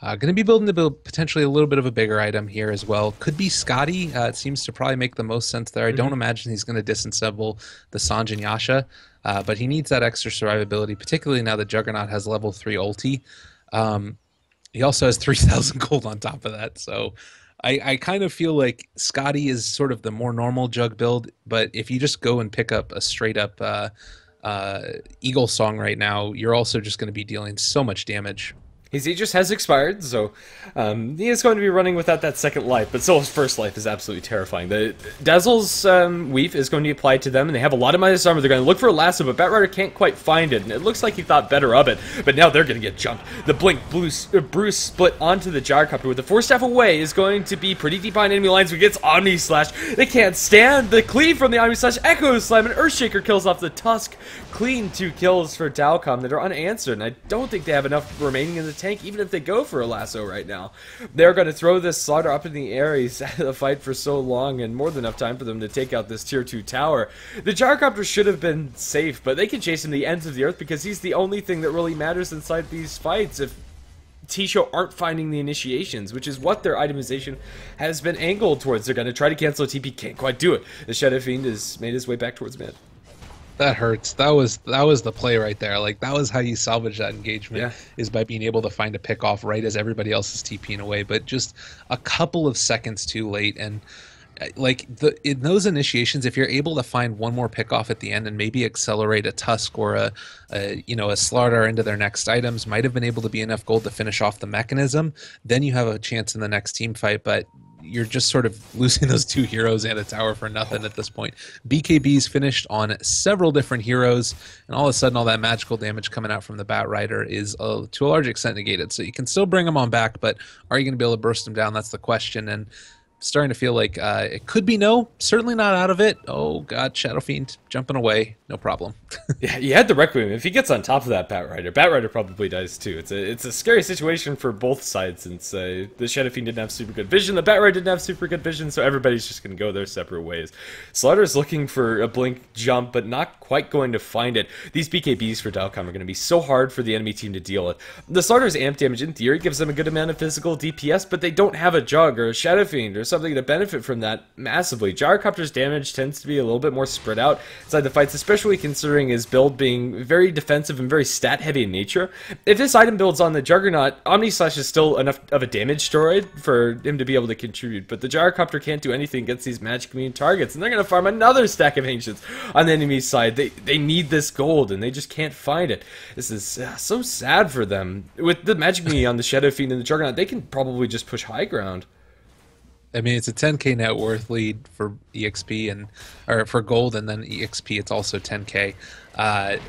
going to be building to build potentially a little bit of a bigger item here as well. Could be Scotty. It seems to probably make the most sense there. I don't imagine he's going to disassemble the Sanjin Yasha, but he needs that extra survivability, particularly now that Juggernaut has level 3 ulti. He also has 3,000 gold on top of that, so I kind of feel like Scotty is sort of the more normal Jug build, but if you just go and pick up a straight-up Eagle Song right now, you're also just going to be dealing so much damage. His Aegis has expired, so he is going to be running without that second life, but still his first life is absolutely terrifying. The Dazzle's Weave is going to be applied to them, and they have a lot of minus armor. They're going to look for a lasso, but Batrider can't quite find it, and it looks like he thought better of it, but now they're going to get jumped. The Blink Bruce split onto the Gyrocopter with the Force Staff away is going to be pretty deep behind enemy lines, but gets Omni Slash. They can't stand the cleave from the Omni Slash. Echo Slam, and Earthshaker kills off the Tusk. Clean 2 kills for Dilecom that are unanswered, and I don't think they have enough remaining in the tank, even if they go for a lasso right now. They're going to throw this Slaughter up in the air. He's had the fight for so long, and more than enough time for them to take out this tier 2 tower. The Gyrocopter should have been safe, but they can chase him to the ends of the earth because he's the only thing that really matters inside these fights. If TShow aren't finding the initiations, which is what their itemization has been angled towards. They're going to try to cancel a TP, can't quite do it. The Shadow Fiend has made his way back towards mid. That hurts. That was the play right there. Like, that was how you salvage that engagement, is by being able to find a pick off right as everybody else is TPing away, but just a couple of seconds too late. And like in those initiations, if you're able to find one more pick off at the end and maybe accelerate a Tusk or a Slaughter into their next items, might have been able to be enough gold to finish off the mechanism, then you have a chance in the next team fight. But you're just sort of losing those 2 heroes and a tower for nothing at this point. BKB's finished on several different heroes, and all of a sudden all that magical damage coming out from the Bat Rider is to a large extent negated. So you can still bring them on back, but are you going to be able to burst them down? That's the question. And starting to feel like it could be no, certainly not out of it. Oh god, Shadow Fiend jumping away, no problem. Yeah, you had the Requiem. If he gets on top of that Bat Rider probably dies too. It's a scary situation for both sides since the Shadow Fiend didn't have super good vision, the Bat Rider didn't have super good vision, so everybody's just going to go their separate ways. Slaughter's looking for a blink jump, but not quite going to find it. These BKBs for Dilecom are going to be so hard for the enemy team to deal with. The Slaughter's amp damage, in theory, gives them a good amount of physical DPS, but they don't have a Jug or a Shadow Fiend or something to benefit from that massively. Gyrocopter's damage tends to be a little bit more spread out inside the fights, especially considering his build being very defensive and very stat heavy in nature. If this item builds on the Juggernaut, Omni Slash is still enough of a damage droid for him to be able to contribute, but the Gyrocopter can't do anything against these magic immune targets, and they're going to farm another stack of Ancients on the enemy side. They need this gold, and they just can't find it. This is so sad for them. With the magic immune on the Shadow Fiend and the Juggernaut, they can probably just push high ground. I mean, it's a 10k net worth lead for EXP or for gold, and then EXP it's also 10k. I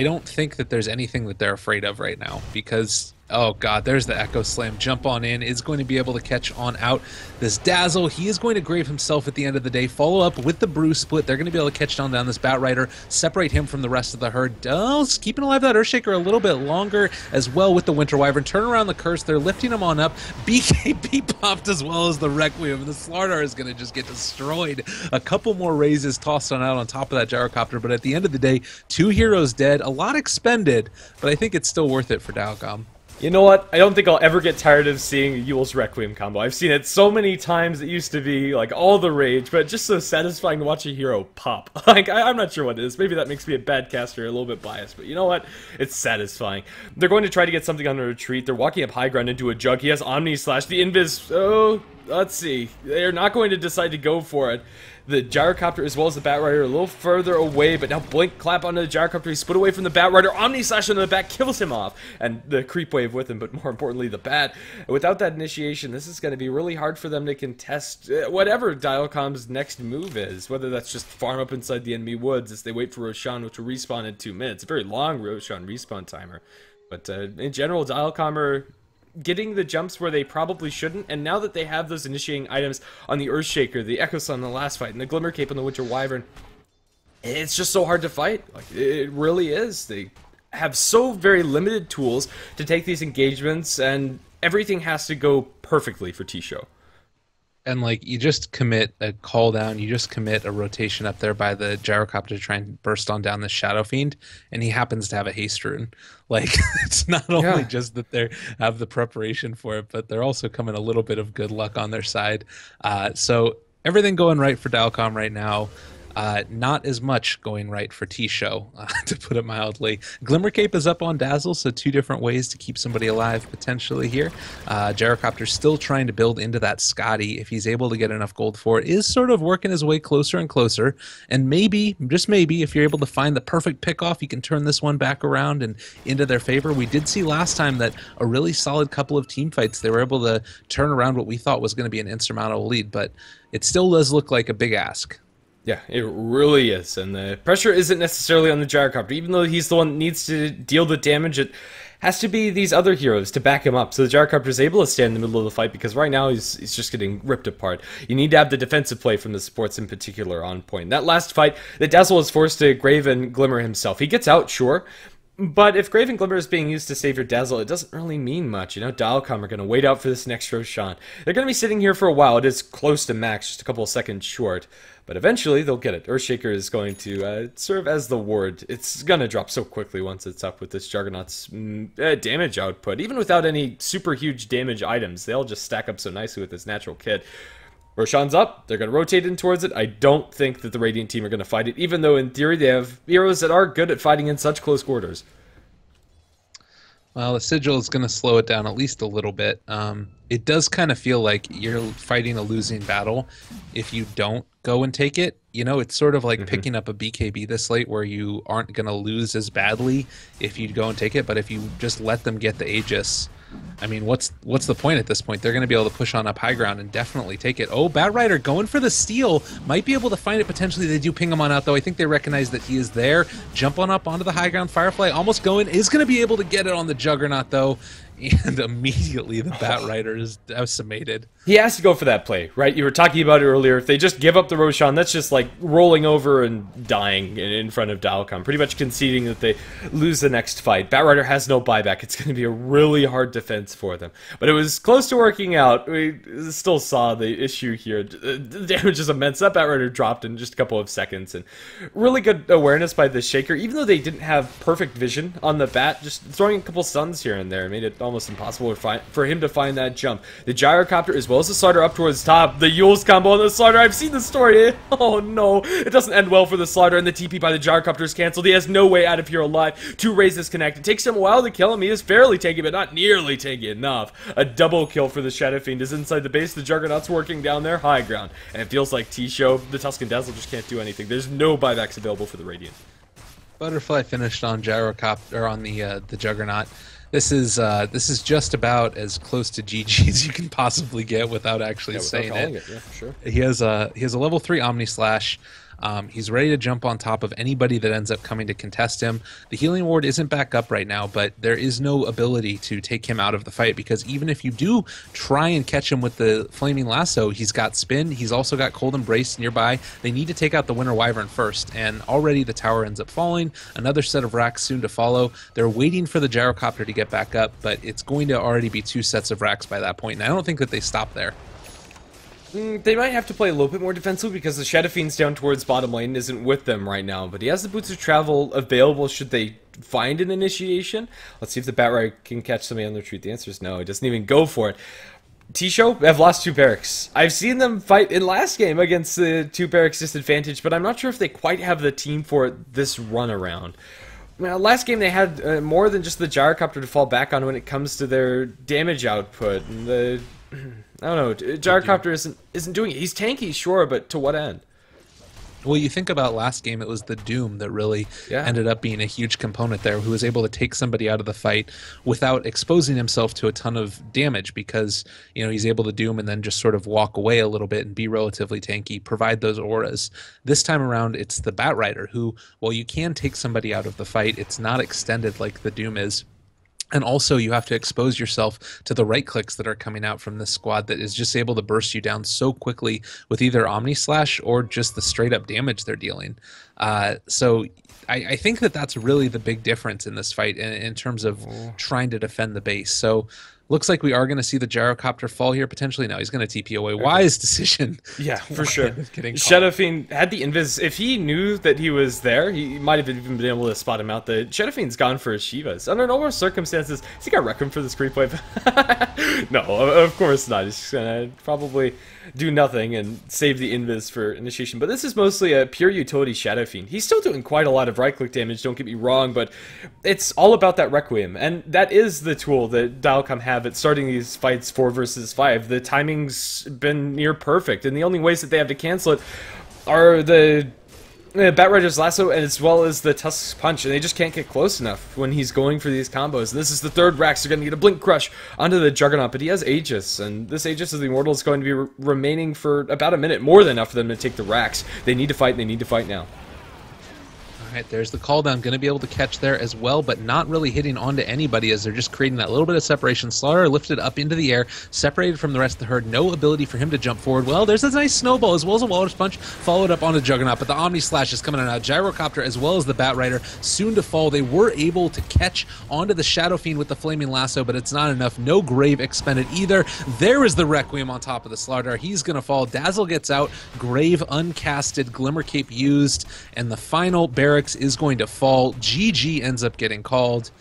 don't think that there's anything that they're afraid of right now because, oh god, there's the Echo Slam. Jump on in, is going to be able to catch on out this Dazzle. He is going to grave himself at the end of the day. Follow up with the Brew Split. They're going to be able to catch down this Bat Rider, separate him from the rest of the herd. Does keeping alive that Earthshaker a little bit longer as well with the Winter Wyvern. Turn around the Curse. They're lifting him on up. BKB popped as well as the Requiem. The Slardar is going to just get destroyed. A couple more raises tossed on out on top of that Gyrocopter, but at the end of the day, 2 heroes dead. A lot expended, but I think it's still worth it for Dilecom. You know what? I don't think I'll ever get tired of seeing Yule's Requiem combo. I've seen it so many times. It used to be like all the rage, but just so satisfying to watch a hero pop. Like, I'm not sure what it is. Maybe that makes me a bad caster, a little bit biased, but you know what? It's satisfying. They're going to try to get something on a retreat. They're walking up high ground into a Jug. He has Omni Slash. The Invis, oh, let's see. They're not going to decide to go for it. The Gyrocopter as well as the Bat Rider a little further away, but now Blink clap onto the Gyrocopter. He's split away from the Bat Rider. Omni Slash into the back kills him off, and the creep wave with him, but more importantly the Bat. Without that initiation, this is going to be really hard for them to contest whatever Dilecom's next move is, whether that's just farm up inside the enemy woods as they wait for Roshan, which will respawn in 2 minutes. A very long Roshan respawn timer, but in general, Dilecom are getting the jumps where they probably shouldn't, and now that they have those initiating items on the Earthshaker, the Echo Sun in the last fight, and the Glimmer Cape on the Winter Wyvern, it's just so hard to fight. Like, it really is. They have so very limited tools to take these engagements, and everything has to go perfectly for TShow. And like, you just commit a call down, you just commit a rotation up there by the Gyrocopter to try and burst on down the Shadow Fiend, and he happens to have a haste rune. Like, it's not only just that they have the preparation for it, but they're also coming a little bit of good luck on their side. So everything going right for Dilecom right now. Not as much going right for TShow, to put it mildly. Glimmer Cape is up on Dazzle, so 2 different ways to keep somebody alive potentially here. Gyrocopter's still trying to build into that Scotty. If he's able to get enough gold for it, is sort of working his way closer and closer. And maybe, just maybe, if you're able to find the perfect pickoff, you can turn this one back around and into their favor. We did see last time that a really solid couple of team fights, they were able to turn around what we thought was going to be an insurmountable lead, but it still does look like a big ask. Yeah, it really is, and the pressure isn't necessarily on the Gyrocopter. Even though he's the one that needs to deal the damage, it has to be these other heroes to back him up, so the Gyrocopter is able to stand in the middle of the fight, because right now he's just getting ripped apart. You need to have the defensive play from the supports in particular on point. That last fight, the Dazzle is forced to Grave and Glimmer himself. He gets out, sure, but if Grave and Glimmer is being used to save your Dazzle, it doesn't really mean much. You know, Dilecom are going to wait out for this next Roshan. They're going to be sitting here for a while. It is close to max, just a couple of seconds short. But eventually, they'll get it. Earthshaker is going to serve as the ward. It's going to drop so quickly once it's up with this Juggernaut's damage output. Even without any super huge damage items, they'll just stack up so nicely with this natural kit. Roshan's up. They're going to rotate in towards it. I don't think that the Radiant team are going to fight it, even though in theory they have heroes that are good at fighting in such close quarters. Well, the Sigil is going to slow it down at least a little bit. It does kind of feel like you're fighting a losing battle if you don't go and take it. You know, it's sort of like picking up a BKB this late where you aren't going to lose as badly if you go and take it, but if you just let them get the Aegis, I mean, what's the point at this point? They're going to be able to push on up high ground and definitely take it. Oh, Bat Rider going for the steal. Might be able to find it potentially. They do ping him on out, though. I think they recognize that he is there. Jump on up onto the high ground. Firefly almost going. Is going to be able to get it on the Juggernaut, though. and immediately the Bat Rider is decimated. He has to go for that play, right? You were talking about it earlier. If they just give up the Roshan, that's just like rolling over and dying in front of Dilecom. Pretty much conceding that they lose the next fight. Batrider has no buyback. It's going to be a really hard defense for them. But it was close to working out. We still saw the issue here. The damage is immense. That Batrider dropped in just a couple of seconds. And really good awareness by the Shaker. Even though they didn't have perfect vision on the Bat, just throwing a couple stuns here and there made it almost impossible for him to find that jump. The Gyrocopter as well as the Slider up towards top. The Yule's combo on the Slider. I've seen the story. Oh no. It doesn't end well for the Slider, and the TP by the Gyrocopter is cancelled. He has no way out of here alive to raise this connect. It takes him a while to kill him. He is fairly tanky, but not nearly tanky enough. A double kill for the Shadow Fiend is inside the base. The Juggernaut's working down there high ground. And it feels like TShow, the Tuscan Dazzle, just can't do anything. There's no buybacks available for the Radiant. Butterfly finished on Gyrocopter on the Juggernaut. This is just about as close to GG as you can possibly get without actually saying it. Yeah, for sure. He has a level 3 Omni Slash. He's ready to jump on top of anybody that ends up coming to contest him. The healing ward isn't back up right now, but there is no ability to take him out of the fight, because even if you do try and catch him with the flaming lasso, he's got spin, he's also got cold embrace nearby. They need to take out the Winter Wyvern first, and already the tower ends up falling. Another set of racks soon to follow. They're waiting for the Gyrocopter to get back up, but it's going to already be 2 sets of racks by that point, and I don't think that they stop there. They might have to play a little bit more defensively because the Shadow Fiend's down towards bottom lane isn't with them right now. But he has the Boots of Travel available should they find an initiation. Let's see if the Batrider can catch somebody on the retreat. The answer is no. He doesn't even go for it. TShow have lost 2 barracks. I've seen them fight in last game against the 2 barracks disadvantage, but I'm not sure if they quite have the team for it this run around. Now, last game they had more than just the Gyrocopter to fall back on when it comes to their damage output. And the I don't know. Gyrocopter isn't doing it. He's tanky, sure, but to what end? Well, you think about last game, it was the Doom that really ended up being a huge component there, who was able to take somebody out of the fight without exposing himself to a ton of damage, because, you know, he's able to Doom and then just sort of walk away a little bit and be relatively tanky, provide those auras. This time around, it's the Batrider who, while you can take somebody out of the fight, it's not extended like the Doom is. And also, you have to expose yourself to the right clicks that are coming out from this squad that is just able to burst you down so quickly with either Omni Slash or just the straight up damage they're dealing. So I think that that's really the big difference in this fight in terms of trying to defend the base. So looks like we are going to see the Gyrocopter fall here potentially. No, he's going to TP away. Okay. Wise decision. Yeah, for sure. Shadow Fiend had the invis. If he knew that he was there, he might have even been able to spot him out. The Shadow Fiend's gone for his Shivas. Under normal circumstances, has he got Requiem for this creep wave? No, of course not. He's just going to probably do nothing and save the invis for initiation. But this is mostly a pure utility Shadow Fiend. He's still doing quite a lot of right-click damage, don't get me wrong, but it's all about that Requiem. And that is the tool that Dilecom has at starting these fights 4 versus 5. The timing's been near perfect, and the only ways that they have to cancel it are the Batrider's lasso as well as the Tusk's punch, and they just can't get close enough when he's going for these combos. And this is the 3rd rack, so they're going to get a Blink Crush onto the Juggernaut, but he has Aegis, and this Aegis of the Immortal is going to be remaining for about a minute, more than enough for them to take the racks. They need to fight, and they need to fight now. Right, there's the call down. Going to be able to catch there as well, but not really hitting onto anybody as they're just creating that little bit of separation. Slaughter lifted up into the air, separated from the rest of the herd. No ability for him to jump forward. Well, there's a nice snowball as well as a Walrus Punch, followed up onto Juggernaut, but the Omni Slash is coming out. Gyrocopter as well as the Batrider soon to fall. They were able to catch onto the Shadow Fiend with the Flaming Lasso, but it's not enough. No Grave expended either. There is the Requiem on top of the Slaughter. He's going to fall. Dazzle gets out. Grave uncasted. Glimmer Cape used, and the final barracks is going to fall. GG ends up getting called,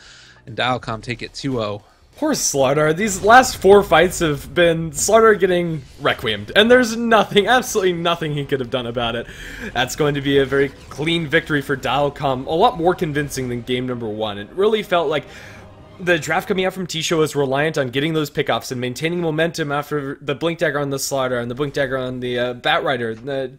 and Dilecom take it 2-0. Poor Slaughter. These last 4 fights have been Slaughter getting Requiemed, and there's nothing, absolutely nothing he could have done about it. That's going to be a very clean victory for Dilecom, a lot more convincing than game number 1. It really felt like the draft coming out from TShow was reliant on getting those pickoffs and maintaining momentum after the Blink Dagger on the Slaughter and the Blink Dagger on the Batrider. The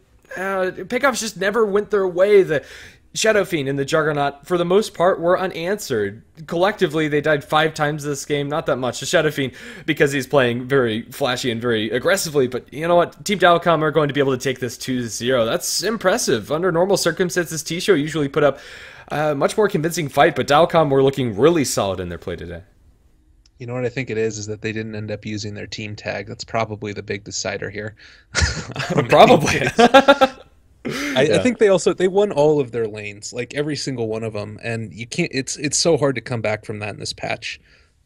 pickoffs just never went their way. The Shadow Fiend and the Juggernaut, for the most part, were unanswered. Collectively, they died 5 times this game. Not that much. The Shadow Fiend, because he's playing very flashy and very aggressively. But you know what? Team Dilecom are going to be able to take this 2-0. That's impressive. Under normal circumstances, TShow usually put up a much more convincing fight. But Dilecom were looking really solid in their play today. You know what I think it is that they didn't end up using their team tag. That's probably the big decider here. Probably. I Yeah. think they won all of their lanes, like every single one of them, and you can't. It's so hard to come back from that in this patch.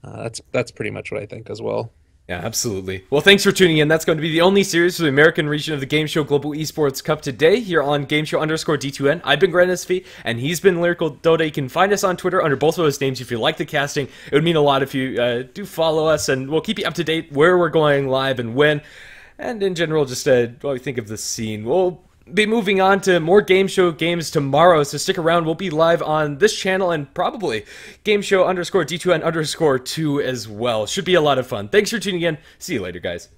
That's pretty much what I think as well. Yeah, absolutely. Well, thanks for tuning in. That's going to be the only series for the American region of the Game Show Global Esports Cup today here on GameShow_D2N. I've been Grant SV, and he's been Lyrical Dota. You can find us on Twitter under both of those names if you like the casting. It would mean a lot if you do follow us, and we'll keep you up to date where we're going live and when. And in general, just what we think of the scene. We'll be moving on to more Game Show games tomorrow, so stick around. We'll be live on this channel and probably GameShow_D2N_2 as well. Should be a lot of fun. Thanks for tuning in. See you later, guys.